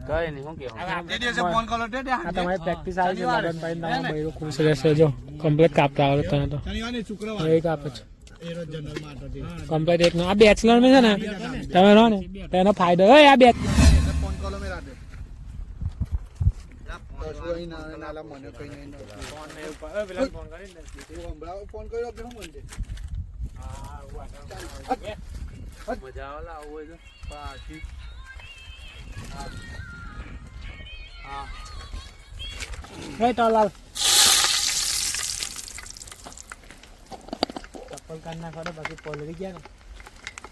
કઈ નહીં હું કેવું તમારી પ્રેક્ટિસ આવી છે મગનભાઈ તમારો બૈરો ખુશ રહેશે જો કમ્પ્લીટ કાપતા આવડે તને તો એ કાપે છે કમ્પ્લીટ એક આ બેચલર માં છે ને તમે રહો ને તેનો ફાયદો હોય આ બે મજા આવે આવું હોય તો પાછી લાલ ચપ્પલ કાઢ નાખો બાકી પોલરી ગયા ને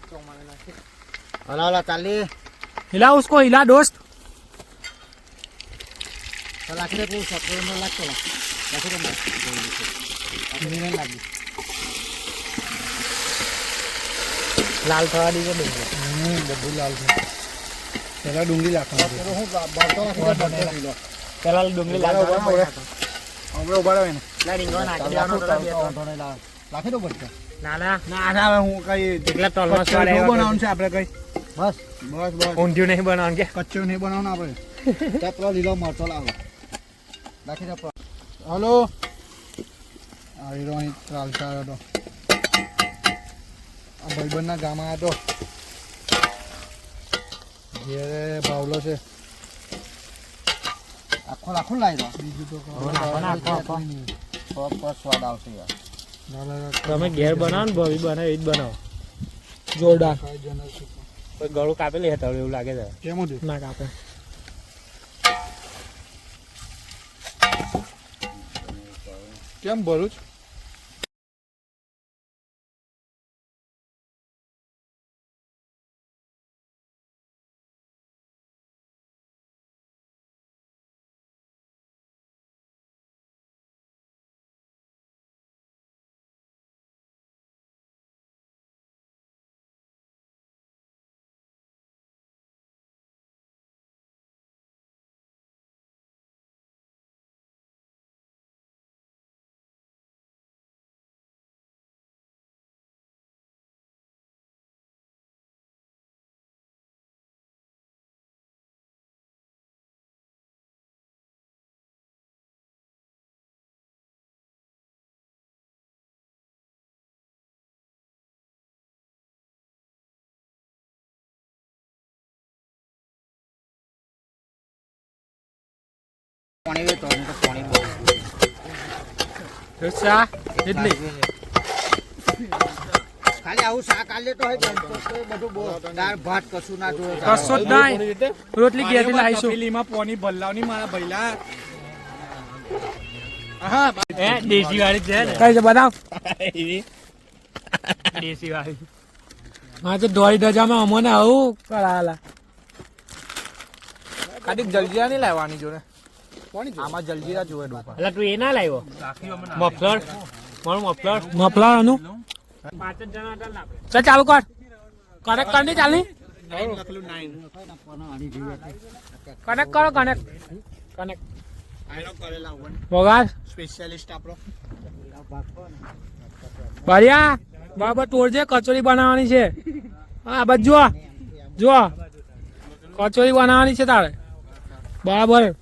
ચોમાને નાખી हला चाली हिला उसको हिला दोस्त लाखरे को सत्तर में लाख चला लाखरे में नहीं लगी लाल थोड़ा दी को બધું લાલ છે પેલા ડુંગળી લાખવા હું બારતો નાખી પેલા ડુંગળી લાલ આપણે ઉભા રહે ને લા રીંગો નાખી દેવાનો લાખી દો પડશે ના ના ના ના હું કઈ એટલા તલમાં સ્વાદ આવ્યો બનાવવાનું છે આપણે કઈ બસ બસ બસ ઊંધિયું નહીં બનાવવાનું કે કચ્ચું નહીં બનાવવાનું આપણે ત્યાં પેલો લીલો મરચો લાવો નાખી દો હલો આ હીરો અહીં ચાલતા હતો આ ભાઈબંધના ગામમાં હતો ઘેરે બાવલો છે આખો આખું લાવી દો બીજું તો સ્વાદ આવશે યાર તમે ઘેર બનાવો ને ભવી બનાવે એ જ બનાવો જોરદાર ગળું કાપેલી હતા એવું લાગે છે કેમ ના કાપે કેમ ભરૂચ પાણી વેતો તો પાણી બહુ રસા એટલી ખાલી આવું શાક આલે તો હોય બધું બહુ દાળ ભાત કશું ના જોવે કશો જ નહીં રોટલી ઘેરથી લાવીશું પેલીમાં પાણી બદલાવની મારા ભઈલા હે દેશી વાળી છે ને કઈ છે બતાવ દેશી વાળી હા તો દોડી ડજામાં અમોને આવું કરાલા કાડીક જલજીરા નહીં લાવવાની જોડે આમાં જલજીરા જોવે ડોપા એટલે તું એ ના લાવ્યો મફલર મારું મફલર આનું 5 જણા હતા ને આપણે ચાલુ કર કનેક્ટ કર ની ચાલની કનેક્ટ કરો કનેક્ટ વગાડ સ્પેશિયાલિસ્ટ આપણો બરિયા બરાબર તોડજે કચોરી બનાવવાની છે હા બસ જો કચોરી બનાવવાની છે તારે બરાબર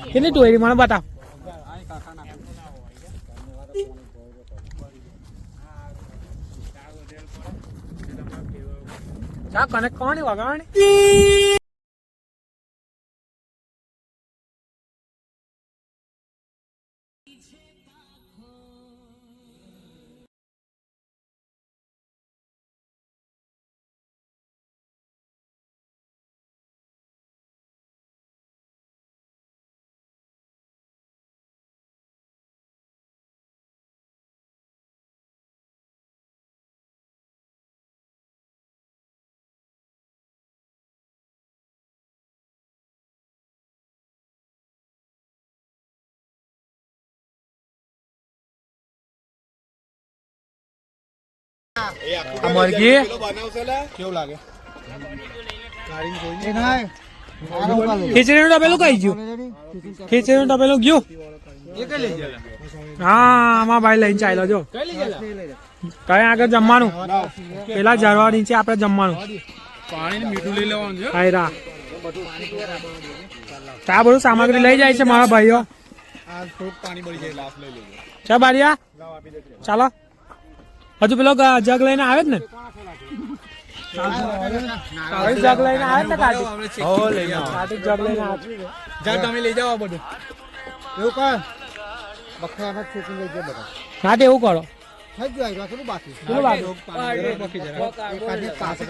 કેટલી ટોયરી મને બતાવ ચા કનેક્ટ કરવાની વગાડવાની મરઘી કેવું લાગે ખીચડીનું ટપેલું કઈ ગયું ખીચડીનું ટપેલું ગયું હા આમાં ભાઈ લઈને ચાલ્યો જો કઈ આગળ જમવાનું પેલા ઝાડવા નીચે આપણે જમવાનું પાણી મીઠું લઈ લેવાનું છે હાયરા તો આ બધું સામગ્રી લઈ જાય છે મારા ભાઈઓ. આ થોડુંક પાણી બળી જાય લાસ લઈ લેજો. ચા બારિયા ચાલો હજુ પેલો જગ લઈને આવે જ ને જગ લઈને આવે ને કાર્તિક જગ લઈને આવે તમે લઈ જાઓ બધું એવું કર બખાના છોકરી લઈ જાઓ બધા ના તો એવું કરો થઈ ગયું કેટલું બાકી કેટલું બાકી? એકાદી પાસે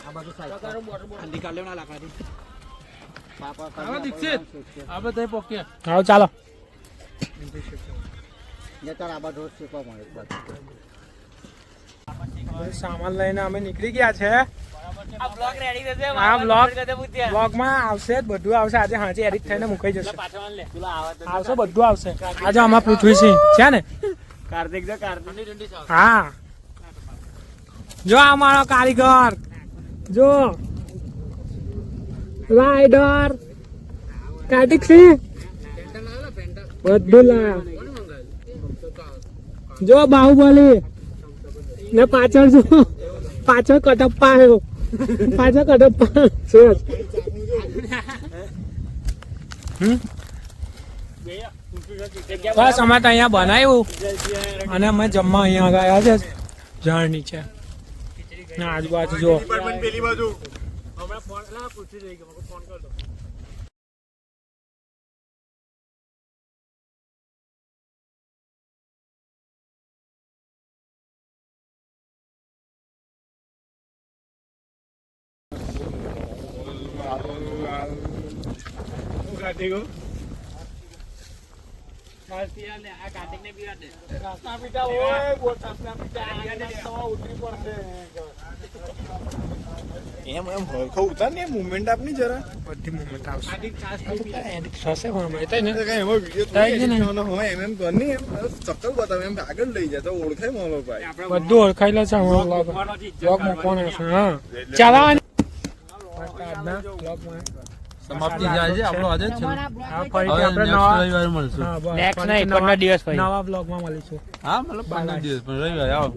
આ બાજુ સાઈડ નીકાળ લેવાના લાકડાથી પાપા દીક્ષિત આ બધા પોકે હા ચાલો નેતાર આ બાજુ શીખવા મળે સામાન લઈને અમે નીકળી ગયા છે. આ બ્લોગ રેડી કરજે આ બ્લોગમાં આવશે જ બધું આવશે. આજે હાજે એડિટ થઈને મુકાઈ જશે. આવશે બધું આવશે. આજે આમાં પૃથ્વીસિંહ છે ને કાર્તિક જો કાર્તિક હા જો આ મારો કારીગર જો રાઈડર કાર્તિક સિંહ બધું લાયા. જો બાહુબલી ને પાછળ જો પાછળ કટપ્પા આવ્યો પાછળ કટપ્પા છે બસ અમે તો અહીંયા બનાવ્યું અને અમે જમવા અહીંયા ગયા છે ઝાડ નીચે ના આજુબાજુ જો એમ એમ હરખો ઉતાર ને મુવમેન્ટ આપની જરા બધી મોમેન્ટ આવશે એડિટ થશે પણ અમે તો ને કઈ એવો વિડિયો થોડો હોય એમ એમ કરની એમ ચક્કર બતાવે એમ આગળ લઈ જાય તો ઓળખાય મોલો ભાઈ બધું ઓળખાયેલો છે અમારો બ્લોગ મૂકવાનો છે. હા ચાલવાની સમાપ્તિ જાય છે આપણો આજે છે. હા ફરીથી આપણે નવા રવિવારે મળશું. હા, બસ. નેક્સ્ટ નહીં ફરીથી 15 દિવસ પછી નવા બ્લોગમાં મળીશું. હા મતલબ 15 દિવસ પણ રવિવારે આવો.